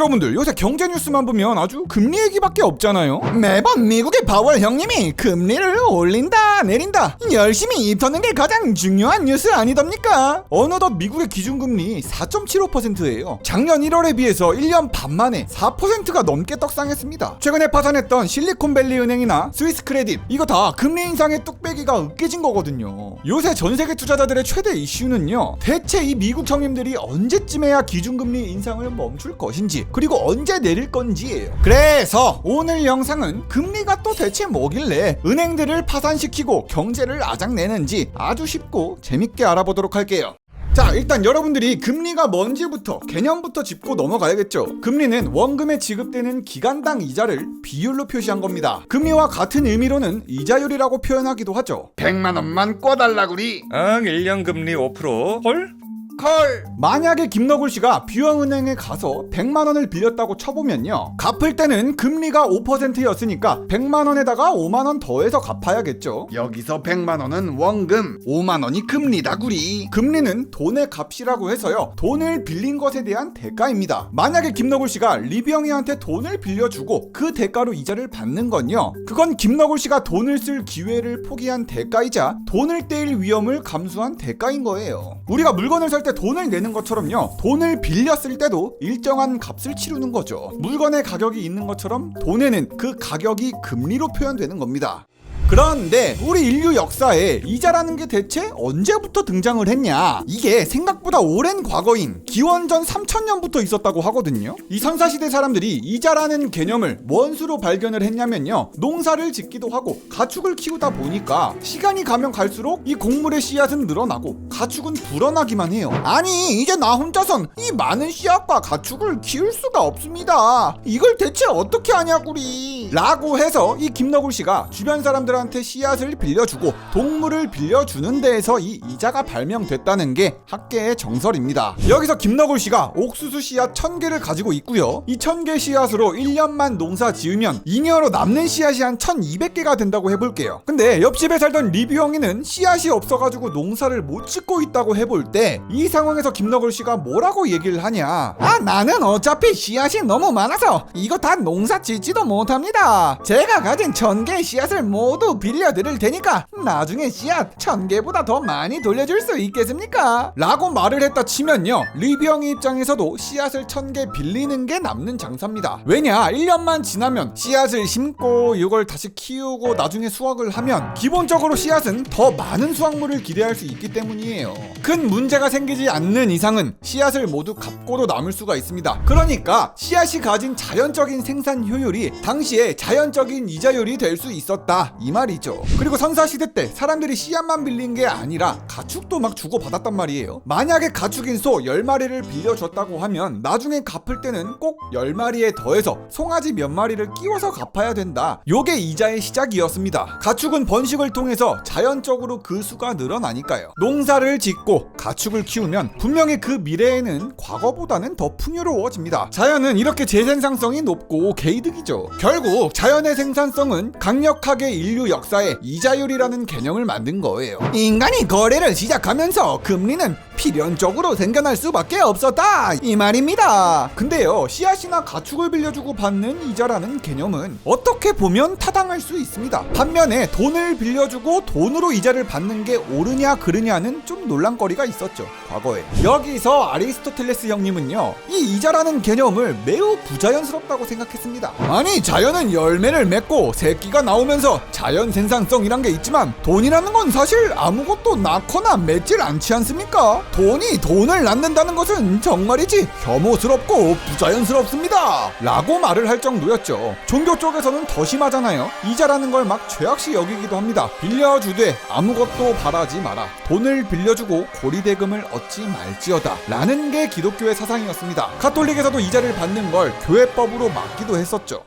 여러분들 요새 경제 뉴스만 보면 아주 금리 얘기밖에 없잖아요. 매번 미국의 파월 형님이 금리를 올린다 내린다 열심히 입터는 게 가장 중요한 뉴스 아니답니까? 어느덧 미국의 기준금리 4.75%예요. 작년 1월에 비해서 1년 반 만에 4%가 넘게 떡상했습니다. 최근에 파산했던 실리콘밸리 은행이나 스위스 크레딧 이거 다 금리 인상의 뚝배기가 으깨진 거거든요. 요새 전세계 투자자들의 최대 이슈는요, 대체 이 미국 형님들이 언제쯤에야 기준금리 인상을 멈출 것인지, 그리고 언제 내릴 건지예요. 그래서 오늘 영상은 금리가 또 대체 뭐길래 은행들을 파산시키고 경제를 아작내는지 아주 쉽고 재밌게 알아보도록 할게요. 자, 일단 여러분들이 금리가 뭔지부터 개념부터 짚고 넘어가야겠죠. 금리는 원금에 지급되는 기간당 이자를 비율로 표시한 겁니다. 금리와 같은 의미로는 이자율이라고 표현하기도 하죠. 100만원만 꿔달라구리. 1년 금리 5%? 헐? 헐. 만약에 김너굴 씨가 뷰형은행에 가서 100만 원을 빌렸다고 쳐보면요, 갚을 때는 금리가 5%였으니까 100만 원에다가 5만 원 더해서 갚아야겠죠. 여기서 100만 원은 원금, 5만 원이 금리다구리. 금리는 돈의 값이라고 해서요, 돈을 빌린 것에 대한 대가입니다. 만약에 김너굴 씨가 리뷰형이한테 돈을 빌려주고 그 대가로 이자를 받는 건요, 그건 김너굴 씨가 돈을 쓸 기회를 포기한 대가이자 돈을 떼일 위험을 감수한 대가인 거예요. 우리가 물건을 살 때 돈을 내는 것처럼요, 돈을 빌렸을 때도 일정한 값을 치르는 거죠. 물건의 가격이 있는 것처럼 돈에는 그 가격이 금리로 표현되는 겁니다. 그런데 우리 인류 역사에 이자라는 게 대체 언제부터 등장을 했냐? 이게 생각보다 오랜 과거인 기원전 3000년부터 있었다고 하거든요. 이 선사시대 사람들이 이자라는 개념을 뭔 수로 발견을 했냐면요, 농사를 짓기도 하고 가축을 키우다 보니까 시간이 가면 갈수록 이 곡물의 씨앗은 늘어나고 가축은 불어나기만 해요. 아니, 이제 나 혼자선 이 많은 씨앗과 가축을 키울 수가 없습니다. 이걸 대체 어떻게 하냐구리 라고 해서 이 김너굴 씨가 주변 사람들한테 씨앗을 빌려주고 동물을 빌려주는 데에서 이 이자가 발명됐다는 게 학계의 정설입니다. 여기서 김너굴 씨가 옥수수 씨앗 1000개를 가지고 있고요, 이 1000개 씨앗으로 1년만 농사 지으면 잉여로 남는 씨앗이 한 1200개가 된다고 해볼게요. 근데 옆집에 살던 리뷰 형이는 씨앗이 없어가지고 농사를 못 짓고 있다고 해볼 때 이 상황에서 김너굴 씨가 뭐라고 얘기를 하냐? 나는 어차피 씨앗이 너무 많아서 이거 다 농사 짓지도 못합니다. 제가 가진 1000개의 씨앗을 모두 빌려드릴 테니까 나중에 씨앗 1000개보다 더 많이 돌려줄 수 있겠습니까? 라고 말을 했다 치면요, 리뷰 형의 입장에서도 씨앗을 1000개 빌리는 게 남는 장사입니다. 왜냐, 1년만 지나면 씨앗을 심고 이걸 다시 키우고 나중에 수확을 하면 기본적으로 씨앗은 더 많은 수확물을 기대할 수 있기 때문이에요. 큰 문제가 생기지 않는 이상은 씨앗을 모두 갚고도 남을 수가 있습니다. 그러니까 씨앗이 가진 자연적인 생산 효율이 당시에 자연적인 이자율이 될 수 있었다 이 말이죠. 그리고 선사시대 때 사람들이 씨앗만 빌린 게 아니라 가축도 막 주고받았단 말이에요. 만약에 가축인 소 10마리를 빌려줬다고 하면 나중에 갚을 때는 꼭 10마리에 더해서 송아지 몇 마리를 끼워서 갚아야 된다. 요게 이자의 시작이었습니다. 가축은 번식을 통해서 자연적으로 그 수가 늘어나니까요. 농사를 짓고 가축을 키우면 분명히 그 미래에는 과거보다는 더 풍요로워집니다. 자연은 이렇게 재생산성이 높고 개이득이죠. 결국 자연의 생산성은 강력하게 인류 역사에 이자율이라는 개념을 만든 거예요. 인간이 거래를 시작하면서 금리는 필연적으로 생겨날 수밖에 없었다 이 말입니다. 근데요, 씨앗이나 가축을 빌려주고 받는 이자라는 개념은 어떻게 보면 타당할 수 있습니다. 반면에 돈을 빌려주고 돈으로 이자를 받는 게 옳으냐 그르냐는 좀 논란거리가 있었죠, 과거에. 여기서 아리스토텔레스 형님은요, 이 이자라는 개념을 매우 부자연스럽다고 생각했습니다. 아니, 자연은 열매를 맺고 새끼가 나오면서 자연 생산성이란 게 있지만 돈이라는 건 사실 아무것도 낳거나 맺질 않지 않습니까? 돈이 돈을 낳는다는 것은 정말이지 혐오스럽고 부자연스럽습니다 라고 말을 할 정도였죠. 종교 쪽에서는 더 심하잖아요. 이자라는 걸 막 죄악시 여기기도 합니다. 빌려주되 아무것도 바라지 마라, 돈을 빌려주고 고리대금을 얻지 말지어다 라는 게 기독교의 사상이었습니다. 가톨릭에서도 이자를 받는 걸 교회법으로 막기도 했었죠.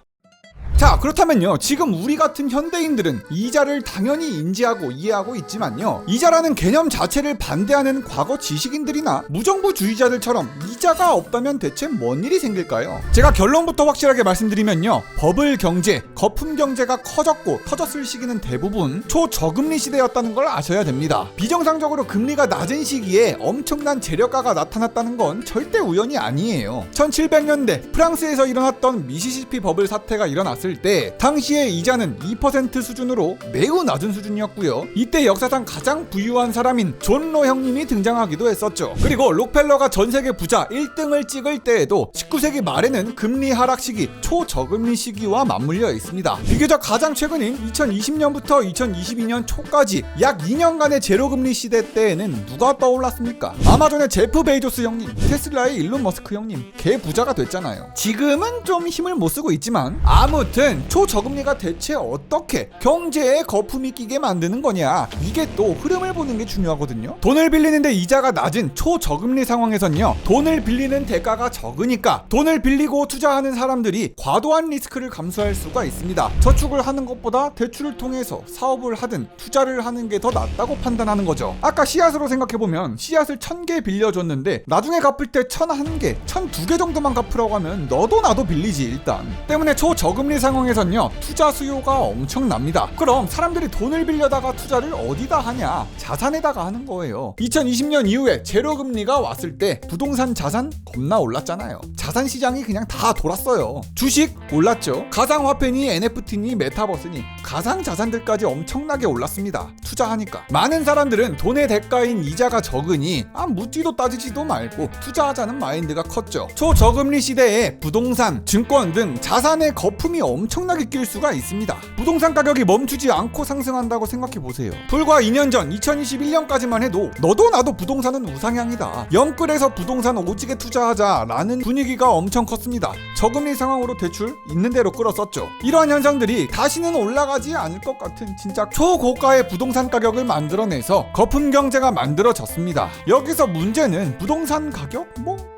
자, 그렇다면요, 지금 우리 같은 현대인들은 이자를 당연히 인지하고 이해하고 있지만요, 이자라는 개념 자체를 반대하는 과거 지식인들이나 무정부주의자들처럼 이자가 없다면 대체 뭔 일이 생길까요? 제가 결론부터 확실하게 말씀드리면요, 버블 경제, 거품 경제가 커졌고 터졌을 시기는 대부분 초저금리 시대였다는 걸 아셔야 됩니다. 비정상적으로 금리가 낮은 시기에 엄청난 재력가가 나타났다는 건 절대 우연이 아니에요. 1700년대 프랑스에서 일어났던 미시시피 버블 사태가 일어났을 때 당시의 이자는 2% 수준으로 매우 낮은 수준이었고요. 이때 역사상 가장 부유한 사람인 존 로 형님이 등장하기도 했었죠. 그리고 록펠러가 전세계 부자 1등을 찍을 때에도 19세기 말에는 금리 하락 시기, 초저금리 시기와 맞물려 있습니다. 비교적 가장 최근인 2020년부터 2022년 초까지 약 2년간의 제로금리 시대 때에는 누가 떠올랐습니까? 아마존의 제프 베이조스 형님, 테슬라의 일론 머스크 형님, 개 부자가 됐잖아요. 지금은 좀 힘을 못 쓰고 있지만 아무튼 초저금리가 대체 어떻게 경제에 거품이 끼게 만드는 거냐, 이게 또 흐름을 보는 게 중요하거든요. 돈을 빌리는데 이자가 낮은 초저금리 상황에선요, 돈을 빌리는 대가가 적으니까 돈을 빌리고 투자하는 사람들이 과도한 리스크를 감수할 수가 있습니다. 저축을 하는 것보다 대출을 통해서 사업을 하든 투자를 하는 게 더 낫다고 판단하는 거죠. 아까 씨앗으로 생각해보면 씨앗을 1000개 빌려줬는데 나중에 갚을 때 1001개, 1002개 정도만 갚으라고 하면 너도 나도 빌리지 일단. 때문에 초저금리 상황에선요, 투자 수요가 엄청납니다. 그럼 사람들이 돈을 빌려다가 투자를 어디다 하냐? 자산에다가 하는 거예요. 2020년 이후에 제로금리가 왔을 때 부동산 자산 겁나 올랐잖아요. 자산 시장이 그냥 다 돌았어요. 주식 올랐죠. 가상화폐니 NFT니 메타버스니 가상 자산들까지 엄청나게 올랐습니다. 투자하니까. 많은 사람들은 돈의 대가인 이자가 적으니 묻지도 따지지도 말고 투자하자는 마인드가 컸죠. 초저금리 시대에 부동산, 증권 등 자산의 거품이 엄청나게 낄 수가 있습니다. 부동산 가격이 멈추지 않고 상승한다고 생각해보세요. 불과 2년 전 2021년까지만 해도 너도 나도 부동산은 우상향이다, 영끌에서 부동산 오지게 투자하자라는 분위기가 엄청 컸습니다. 저금리 상황으로 대출 있는 대로 끌었었죠. 이러한 현상들이 다시는 올라가지 않을 것 같은 진짜 초고가의 부동산 가격을 만들어내서 거품 경제가 만들어졌습니다. 여기서 문제는 부동산 가격?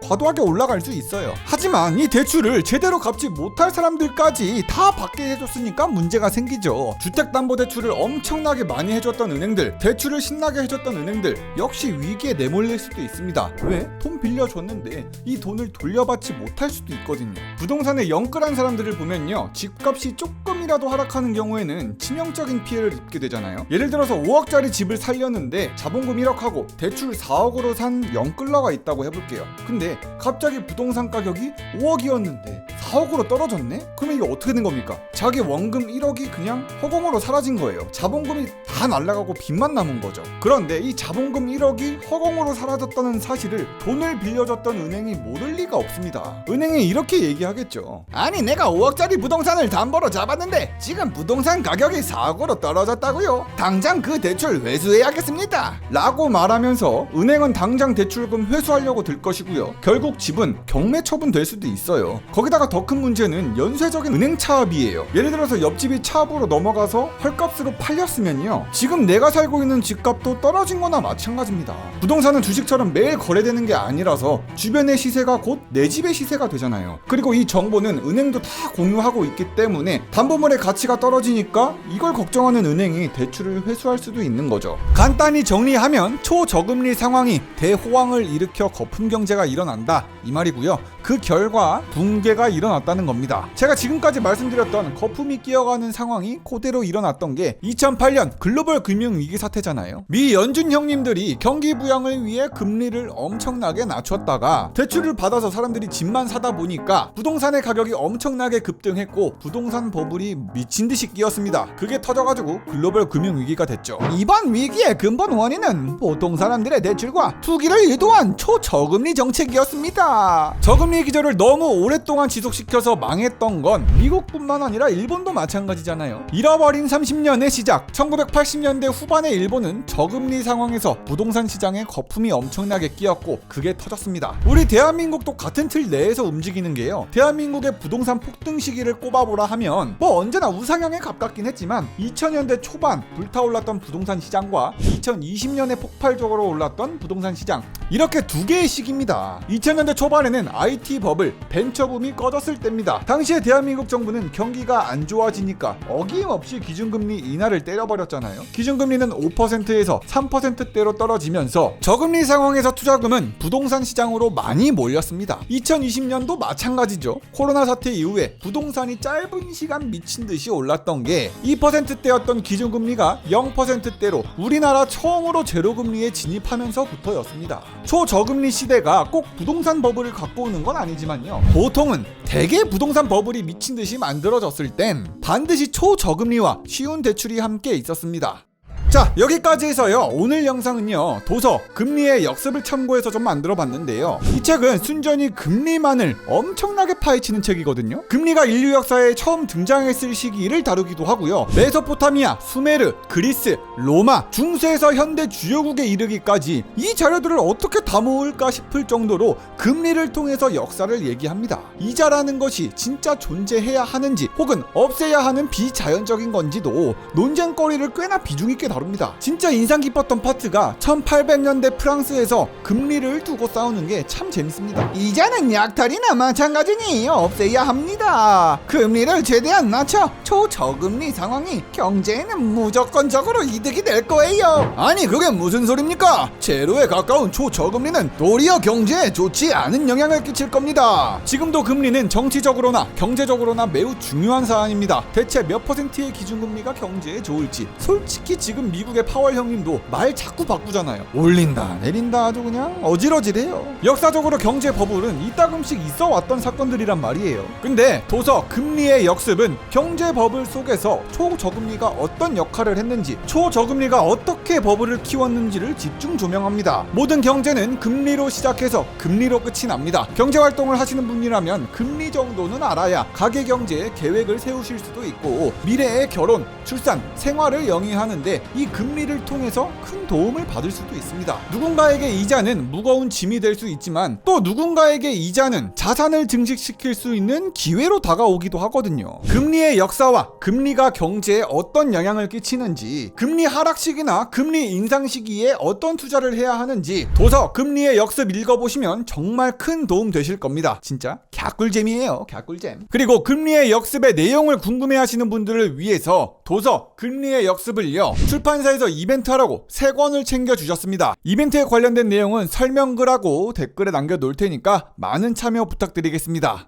과도하게 올라갈 수 있어요. 하지만 이 대출을 제대로 갚지 못할 사람들까지 다 받게 해줬으니까 문제가 생기죠. 주택담보대출을 엄청나게 많이 해줬던 은행들, 대출을 신나게 해줬던 은행들 역시 위기에 내몰릴 수도 있습니다. 왜? 돈 빌려줬는데 이 돈을 돌려받지 못할 수도 있거든요. 부동산에 영끌한 사람들을 보면요, 집값이 조금이라도 하락하는 경우에는 치명적인 피해를 입게 되잖아요. 예를 들어서 5억짜리 집을 살렸는데 자본금 1억 하고 대출 4억으로 산 영끌러가 있다고 해볼게요. 근데 갑자기 부동산 가격이 5억이었는데 4억으로 떨어졌네? 그러면 이게 어떻게 된 겁니까? 자기 원금 1억이 그냥 허공으로 사라진 거예요. 자본금이 다 날아가고 빚만 남은 거죠. 그런데 이 자본금 1억이 허공으로 사라졌다는 사실을 돈을 빌려줬던 은행이 모를 리가 없습니다. 은행이 이렇게 얘기하겠죠. 아니, 내가 5억짜리 부동산을 담보로 잡았는데 지금 부동산 가격이 4억으로 떨어졌다고요? 당장 그 대출 회수해야겠습니다 라고 말하면서 은행은 당장 대출금 회수하려고 들 것이고요. 결국 집은 경매 처분될 수도 있어요. 거기다가 더 큰 문제는 연쇄적인 은행 차압이에요. 예를 들어서 옆집이 차압으로 넘어가서 헐값으로 팔렸으면요, 지금 내가 살고 있는 집값도 떨어진 거나 마찬가지입니다. 부동산은 주식처럼 매일 거래되는 게 아니라서 주변의 시세가 곧 내 집의 시세가 되잖아요. 그리고 이 정보는 은행도 다 공유하고 있기 때문에 담보물의 가치가 떨어지니까 이걸 걱정하는 은행이 대출을 회수할 수도 있는 거죠. 간단히 정리하면 초저금리 상황이 대호황을 일으켜 거품 경제가 일어난다 이 말이고요. 그 결과 붕괴가 일어났다는 겁니다. 제가 지금까지 말씀드렸던 거품이 끼어가는 상황이 그대로 일어났던 게 2008년 글로벌 금융위기 사태잖아요. 미 연준 형님들이 경기 부양을 위해 금리를 엄청나게 낮췄다가 대출을 받아서 사람들이 집만 사다 보니까 부동산의 가격이 엄청나게 급등했고 부동산 버블이 미친듯이 끼었습니다. 그게 터져가지고 글로벌 금융위기가 됐죠. 이번 위기의 근본 원인은 보통 사람들의 대출과 투기를 유도한 초저금리 정책이었습니다. 저금리 기조를 너무 오랫동안 지속시켜서 망했던 건 미국뿐만 아니라 일본도 마찬가지잖아요. 잃어버린 30년의 시작, 1980년대 후반의 일본은 저금리 상황에서 부동산 시장에 거품이 엄청나게 끼었고 그게 터졌습니다. 우리 대한민국도 같은 틀 내에서 움직이는 게요, 대한민국의 부동산 폭등 시기를 꼽아보라 하면 언제나 우상향에 가깝긴 했지만 2000년대 초반 불타올랐던 부동산 시장과 2020년에 폭발적으로 올랐던 부동산 시장, 이렇게 두 개의 시기입니다. 2000년대 초반에는 IT 버블, 벤처붐이 꺼졌을 있었을 때입니다. 당시에 대한민국 정부는 경기가 안 좋아지니까 어김없이 기준금리 인하를 때려버렸잖아요. 기준금리는 5%에서 3%대로 떨어지면서 저금리 상황에서 투자금은 부동산 시장으로 많이 몰렸습니다. 2020년도 마찬가지죠. 코로나 사태 이후에 부동산이 짧은 시간 미친 듯이 올랐던 게 2%대였던 기준금리가 0%대로 우리나라 처음으로 제로금리에 진입하면서부터였습니다. 초저금리 시대가 꼭 부동산 버블을 갖고 오는 건 아니지만요. 보통은 대개 부동산 버블이 미친 듯이 만들어졌을 땐 반드시 초저금리와 쉬운 대출이 함께 있었습니다. 자, 여기까지 해서요. 오늘 영상은요, 도서 금리의 역습을 참고해서 좀 만들어 봤는데요. 이 책은 순전히 금리만을 엄청나게 파헤치는 책이거든요. 금리가 인류 역사에 처음 등장했을 시기를 다루기도 하고요. 메소포타미아, 수메르, 그리스, 로마, 중세에서 현대 주요국에 이르기까지 이 자료들을 어떻게 다 모을까 싶을 정도로 금리를 통해서 역사를 얘기합니다. 이자라는 것이 진짜 존재해야 하는지 혹은 없애야 하는 비자연적인 건지도 논쟁거리를 꽤나 비중 있게 다룹니다. 진짜 인상 깊었던 파트가 1800년대 프랑스에서 금리를 두고 싸우는 게 참 재밌습니다. 이자는 약탈이나 마찬가지니 없애야 합니다. 금리를 최대한 낮춰 초저금리 상황이 경제에는 무조건적으로 이득이 될 거예요. 아니 그게 무슨 소립니까? 제로에 가까운 초저금리는 도리어 경제에 좋지 않은 영향을 끼칠 겁니다. 지금도 금리는 정치적으로나 경제적으로나 매우 중요한 사안입니다. 대체 몇 퍼센트의 기준금리가 경제에 좋을지 솔직히 지금 미국의 파월 형님도 말 자꾸 바꾸잖아요. 올린다 내린다 아주 그냥 어지러지래요. 역사적으로 경제 버블은 이따금씩 있어 왔던 사건들이란 말이에요. 근데 도서 금리의 역습은 경제 버블 속에서 초저금리가 어떤 역할을 했는지, 초저금리가 어떻게 버블을 키웠는지를 집중 조명합니다. 모든 경제는 금리로 시작해서 금리로 끝이 납니다. 경제활동을 하시는 분이라면 금리 정도는 알아야 가계경제에 계획을 세우실 수도 있고 미래의 결혼, 출산, 생활을 영위하는데 이 금리를 통해서 큰 도움을 받을 수도 있습니다. 누군가에게 이자는 무거운 짐이 될 수 있지만 또 누군가에게 이자는 자산을 증식시킬 수 있는 기회로 다가오기도 하거든요. 금리의 역사와 금리가 경제에 어떤 영향을 끼치는지, 금리 하락 시기나 금리 인상 시기에 어떤 투자를 해야 하는지 도서 금리의 역습 읽어보시면 정말 큰 도움 되실 겁니다. 진짜 갸꿀잼이에요. 갸꿀잼. 그리고 금리의 역습의 내용을 궁금해하시는 분들을 위해서 도서 금리의 역습을요, 출판사에서 이벤트하라고 3권을 챙겨주셨습니다. 이벤트에 관련된 내용은 설명글하고 댓글에 남겨놓을 테니까 많은 참여 부탁드리겠습니다.